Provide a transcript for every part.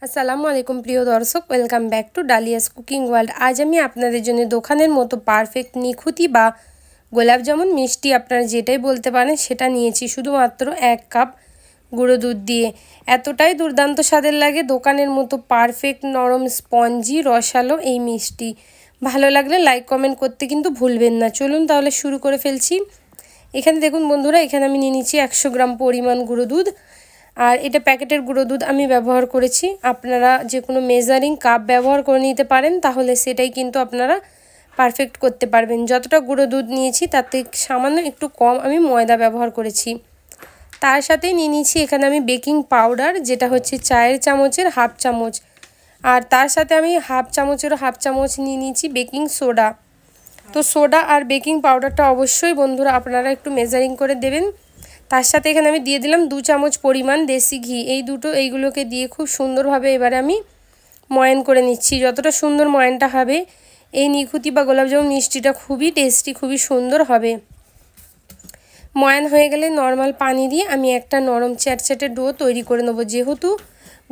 আসসালামু আলাইকুম প্রিয় দর্শক, welcome back to Dalia's cooking world. আজ আমি আপনাদের জন্য দোকানের মতো পারফেক্ট নিখুঁতি বা গোলাপ জামুন মিষ্টি আপনারা যেটাই বলতে পারেন সেটা নিয়েছি শুধুমাত্র 1 কাপ গুঁড়ো দুধ দিয়ে। এতটাই দুর্দান্ত স্বাদের লাগে, দোকানের মতো পারফেক্ট নরম স্পঞ্জি রসালো এই মিষ্টি। ভালো লাগলে লাইক কমেন্ট করতে কিন্তু ভুলবেন না। চলুন তাহলে শুরু করে ফেলছি। এখানে দেখুন বন্ধুরা, এখানে আমি নিয়ে নিচ্ছি 100 গ্রাম পরিমাণ গুঁড়ো দুধ। আর এটা প্যাকেটের গুঁড়ো দুধ আমি ব্যবহার করেছি। আপনারা যে কোনো মেজারিং কাপ ব্যবহার করে নিতে পারেন, তাহলে সেটাই কিন্তু আপনারা পারফেক্ট করতে পারবেন। যতটা গুঁড়ো দুধ নিয়েছি তাতে সামান্য একটু কম আমি ময়দা ব্যবহার করেছি। তার সাথে নিয়ে নিয়েছি এখানে আমি বেকিং পাউডার, যেটা হচ্ছে চায়ের চামচের হাফ চামচ। আর তার সাথে আমি হাফ চামচ নিয়ে নিয়েছি বেকিং সোডা। তো সোডা আর বেকিং পাউডারটা অবশ্যই বন্ধুরা আপনারা একটু মেজারিং করে দেবেন। তার সাথে এখানে আমি দিয়ে দিলাম 2 চামচ পরিমাণ দেশি ঘি। এইগুলোকে দিয়ে খুব সুন্দরভাবে এবারে আমি ময়ান করে নিচ্ছি। যতটা সুন্দর ময়ানটা হবে, এই নিখুঁতি বা গোলাপজামুন মিষ্টিটা খুবই টেস্টি, খুবই সুন্দর হবে। ময়ান হয়ে গেলে নর্মাল পানি দিয়ে আমি একটা নরম চ্যাটচ্যাটে ডো তৈরি করে নেব। যেহেতু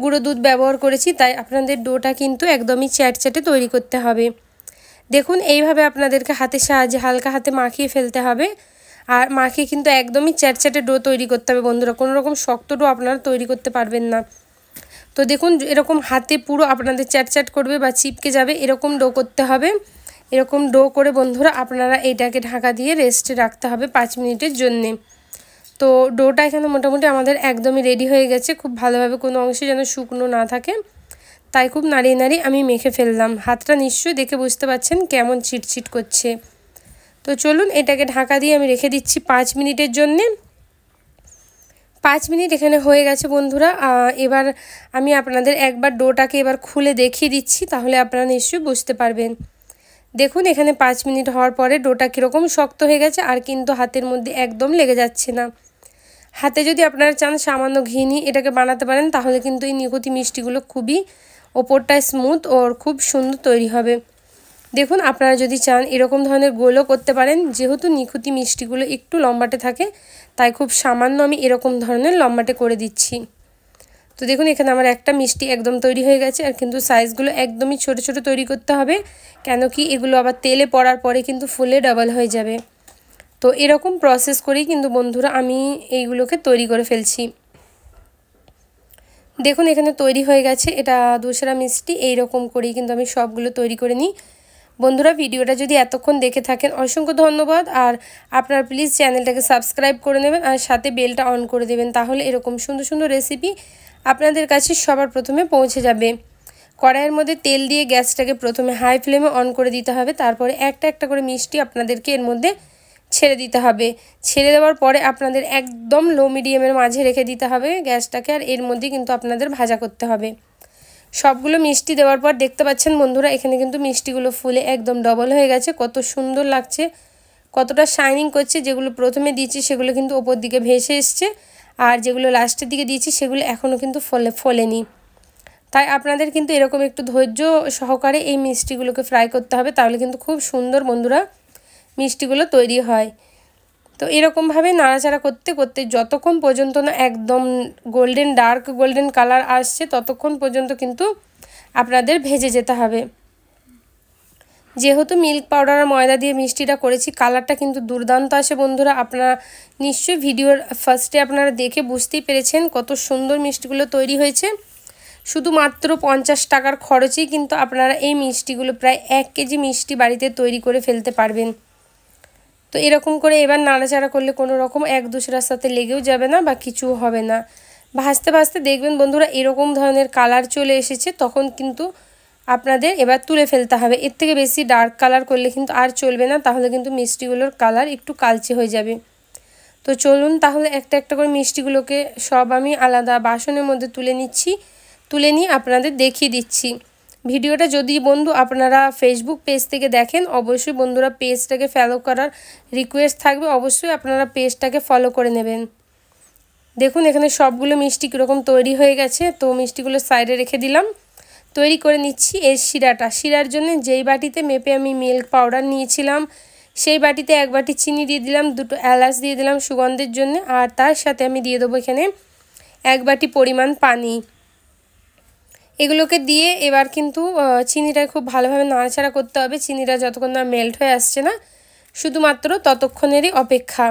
গুঁড়ো দুধ ব্যবহার করেছি, তাই আপনাদের ডোটা কিন্তু একদমই চ্যাটচ্যাটে তৈরি করতে হবে। দেখুন এইভাবে আপনাদেরকে হাতের সাহায্যে হালকা হাতে মাখিয়ে ফেলতে হবে। আর মাখিয়ে কিন্তু একদমই চ্যাটচ্যাটে ডো তৈরি করতে হবে বন্ধুরা, কোনো রকম শক্ত ডো আপনারা তৈরি করতে পারবেন না। তো দেখুন এরকম হাতে পুরো আপনাদের চ্যাটচ্যাট করবে বা চিপকে যাবে, এরকম ডো করতে হবে। এরকম ডো করে বন্ধুরা আপনারা এইটাকে ঢাকা দিয়ে রেস্টে রাখতে হবে 5 মিনিটের জন্যে। তো ডোটা এখানে মোটামুটি আমাদের একদমই রেডি হয়ে গেছে। খুব ভালোভাবে কোনো অংশে যেন শুকনো না থাকে, তাই খুব নাড়িয়ে নাড়িয়ে আমি মেখে ফেললাম। হাতটা নিশ্চয়ই দেখে বুঝতে পারছেন কেমন চিটচিট করছে। তো চলুন এটাকে ঢাকা দিয়ে আমি রেখে দিচ্ছি 5 মিনিটের জন্যে। 5 মিনিট এখানে হয়ে গেছে বন্ধুরা। এবার আমি আপনাদের একবার ডোটাকে এবার খুলে দেখিয়ে দিচ্ছি, তাহলে আপনারা নিশ্চয়ই বুঝতে পারবেন। দেখুন এখানে 5 মিনিট হওয়ার পরে ডোটা কীরকম শক্ত হয়ে গেছে, আর কিন্তু হাতের মধ্যে একদম লেগে যাচ্ছে না। হাতে যদি আপনারা চান সামান্য ঘি নিয়ে এটাকে বানাতে পারেন, তাহলে কিন্তু এই নিখুঁতি মিষ্টিগুলো খুবই ওপরটায় স্মুথ ও খুব সুন্দর তৈরি হবে। দেখুন আপনারা যদি চান এরকম ধরনের গোলও করতে পারেন। যেহেতু নিখুঁতি মিষ্টিগুলো একটু লম্বাটে থাকে, তাই খুব সামান্য আমি এরকম ধরনের লম্বাটে করে দিচ্ছি। তো দেখুন এখানে আমার একটা মিষ্টি একদম তৈরি হয়ে গেছে। আর কিন্তু সাইজগুলো একদমই ছোট ছোট তৈরি করতে হবে, কেন কি এগুলো আবার তেলে পড়ার পরে কিন্তু ফুলে ডাবল হয়ে যাবে। তো এরকম প্রসেস করেই কিন্তু বন্ধুরা আমি এইগুলোকে তৈরি করে ফেলছি। দেখুন এখানে তৈরি হয়ে গেছে এটা দোসরা মিষ্টি। এইরকম করেই কিন্তু আমি সবগুলো তৈরি করে নিই। বন্ধুরা ভিডিওটা যদি এতক্ষণ দেখে থাকেন অসংখ্য ধন্যবাদ। আর আপনারা প্লিজ চ্যানেলটাকে সাবস্ক্রাইব করে নেবেন আর সাথে বেলটা অন করে দেবেন, তাহলে এরকম সুন্দর সুন্দর রেসিপি আপনাদের কাছে সবার প্রথমে পৌঁছে যাবে। কড়াইয়ের মধ্যে তেল দিয়ে গ্যাসটাকে প্রথমে হাই ফ্লেমে অন করে দিতে হবে। তারপরে একটা একটা করে মিষ্টি আপনাদেরকে এর মধ্যে ছেড়ে দিতে হবে। ছেড়ে দেওয়ার পরে আপনাদের একদম লো মিডিয়ামের মাঝে রেখে দিতে হবে গ্যাসটাকে। আর এর মধ্যে কিন্তু আপনাদের ভাজা করতে হবে। সবগুলো মিষ্টি দেওয়ার পর দেখতে পাচ্ছেন বন্ধুরা, এখানে কিন্তু মিষ্টিগুলো ফুলে একদম ডবল হয়ে গেছে। কত সুন্দর লাগছে, কতটা শাইনিং করছে। যেগুলো প্রথমে দিয়েছি সেগুলো কিন্তু ওপর দিকে ভেসে এসছে, আর যেগুলো লাস্টের দিকে দিয়েছি সেগুলো এখনও কিন্তু ফোলেনি। তাই আপনাদের কিন্তু এরকম একটু ধৈর্য সহকারে এই মিষ্টিগুলোকে ফ্রাই করতে হবে, তাহলে কিন্তু খুব সুন্দর বন্ধুরা মিষ্টিগুলো তৈরি হয়। তো এরকমভাবে নাড়াচাড়া করতে করতে যতক্ষণ পর্যন্ত না একদম ডার্ক গোল্ডেন কালার আসছে, ততক্ষণ পর্যন্ত কিন্তু আপনাদের ভেজে যেতে হবে। যেহেতু মিল্ক পাউডার আর ময়দা দিয়ে মিষ্টিটা করেছি, কালারটা কিন্তু দুর্দান্ত আসে বন্ধুরা। আপনারা নিশ্চয়ই ভিডিওর ফার্স্টে আপনারা দেখে বুঝতেই পেরেছেন কত সুন্দর মিষ্টিগুলো তৈরি হয়েছে। শুধুমাত্র 50 টাকার খরচেই কিন্তু আপনারা এই মিষ্টিগুলো প্রায় 1 কেজি মিষ্টি বাড়িতে তৈরি করে ফেলতে পারবেন। তো এরকম করে এবার নাড়াচাড়া করলে কোনো রকম এক দুসরার সাথে লেগেও যাবে না বা কিছু হবে না। ভাজতে ভাজতে দেখবেন বন্ধুরা এরকম ধরনের কালার চলে এসেছে, তখন কিন্তু আপনাদের এবার তুলে ফেলতে হবে। এর থেকে বেশি ডার্ক কালার করলে কিন্তু আর চলবে না, তাহলে কিন্তু মিষ্টিগুলোর কালার একটু কালচে হয়ে যাবে। তো চলুন তাহলে একটা একটা করে মিষ্টিগুলোকে সব আমি আলাদা বাসনের মধ্যে তুলে নিচ্ছি। তুলে নিয়ে আপনাদের দেখিয়ে দিচ্ছি। ভিডিওটা যদি বন্ধু আপনারা ফেসবুক পেজ থেকে দেখেন, অবশ্যই বন্ধুরা পেজটাকে ফলো করার রিকোয়েস্ট থাকবে, অবশ্যই আপনারা পেজটাকে ফলো করে নেবেন। দেখুন এখানে সবগুলো মিষ্টি কীরকম তৈরি হয়ে গেছে। তো মিষ্টিগুলো সাইডে রেখে দিলাম। তৈরি করে নিচ্ছি এর শিরার জন্য যেই বাটিতে মেপে আমি মিল্ক পাউডার নিয়েছিলাম, সেই বাটিতে 1 বাটি চিনি দিয়ে দিলাম, 2টো এলাচ দিয়ে দিলাম সুগন্ধের জন্য। আর তার সাথে আমি দিয়ে দেবো এখানে 1 বাটি পরিমাণ পানি। এগুলোকে দিয়ে এবার কিন্তু চিনিটা খুব ভালোভাবে নাড়াচাড়া করতে হবে। চিনিটা যতক্ষণ না মেল্ট হয়ে আসছে না, শুধুমাত্র ততক্ষণেরই অপেক্ষা।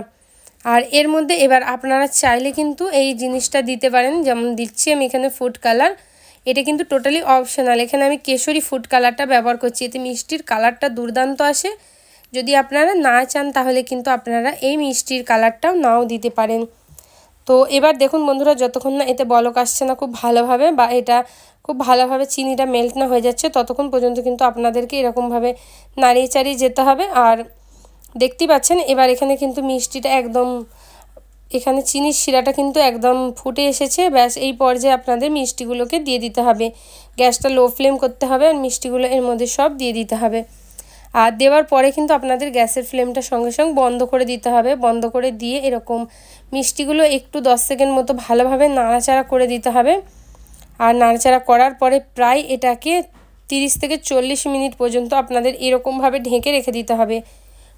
আর এর মধ্যে এবার আপনারা চাইলে কিন্তু এই জিনিসটা দিতে পারেন, যেমন দিচ্ছি আমি এখানে ফুড কালার। এটা কিন্তু টোটালি অপশনাল। এখানে আমি কেশরি ফুড কালারটা ব্যবহার করছি, এতে মিষ্টির কালারটা দুর্দান্ত আসে। যদি আপনারা না চান তাহলে কিন্তু আপনারা এই মিষ্টির কালারটাও নাও দিতে পারেন। তো এবার দেখুন বন্ধুরা, যতক্ষণ না এতে বলক আসছে না খুব ভালোভাবে, বা এটা খুব ভালোভাবে চিনিটা মেল্ট না হয়ে যাচ্ছে, ততক্ষণ পর্যন্ত কিন্তু আপনাদেরকে এরকমভাবে নাড়িয়ে চাড়িয়ে যেতে হবে। আর দেখতেই পাচ্ছেন এবার এখানে কিন্তু মিষ্টিটা একদম, এখানে চিনির শিরাটা কিন্তু একদম ফুটে এসেছে। ব্যাস এই পর্যায়ে আপনাদের মিষ্টিগুলোকে দিয়ে দিতে হবে। গ্যাসটা লো ফ্লেম করতে হবে আর মিষ্টিগুলো এর মধ্যে সব দিয়ে দিতে হবে। আর দেওয়ার পরে কিন্তু আপনাদের গ্যাসের ফ্লেমটা সঙ্গে সঙ্গে বন্ধ করে দিতে হবে। বন্ধ করে দিয়ে এরকম মিষ্টিগুলো একটু 10 সেকেন্ড মতো ভালোভাবে নাড়াচাড়া করে দিতে হবে। আর নাড়াচাড়া করার পরে প্রায় এটাকে 30 থেকে 40 মিনিট পর্যন্ত আপনাদের এরকমভাবে ঢেকে রেখে দিতে হবে।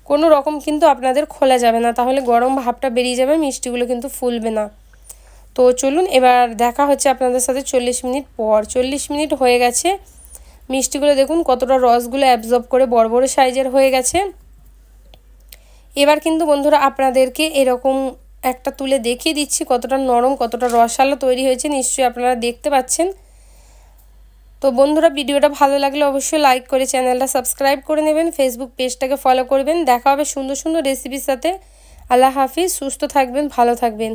কোনো রকম কিন্তু আপনাদের খোলা যাবে না, তাহলে গরম ভাবটা বেরিয়ে যাবে, মিষ্টিগুলো কিন্তু ফুলবে না। তো চলুন এবার দেখা হচ্ছে আপনাদের সাথে 40 মিনিট পর। 40 মিনিট হয়ে গেছে। মিষ্টিগুলো দেখুন কতটা রসগুলো অ্যাবজর্ব করে বড় বড় সাইজের হয়ে গেছে। এবার কিন্তু বন্ধুরা আপনাদেরকে এরকম একটা তুলে দেখিয়ে দিচ্ছি কতটা নরম, কতটা রসালো তৈরি হয়েছে। নিশ্চয়ই আপনারা দেখতে পাচ্ছেন। তো বন্ধুরা, ভিডিওটা ভালো লাগলে অবশ্যই লাইক করে চ্যানেলটা সাবস্ক্রাইব করে নেবেন, ফেসবুক পেজটাকে ফলো করবেন। দেখা হবে সুন্দর সুন্দর রেসিপির সাথে। আল্লাহ হাফিজ, সুস্থ থাকবেন, ভালো থাকবেন।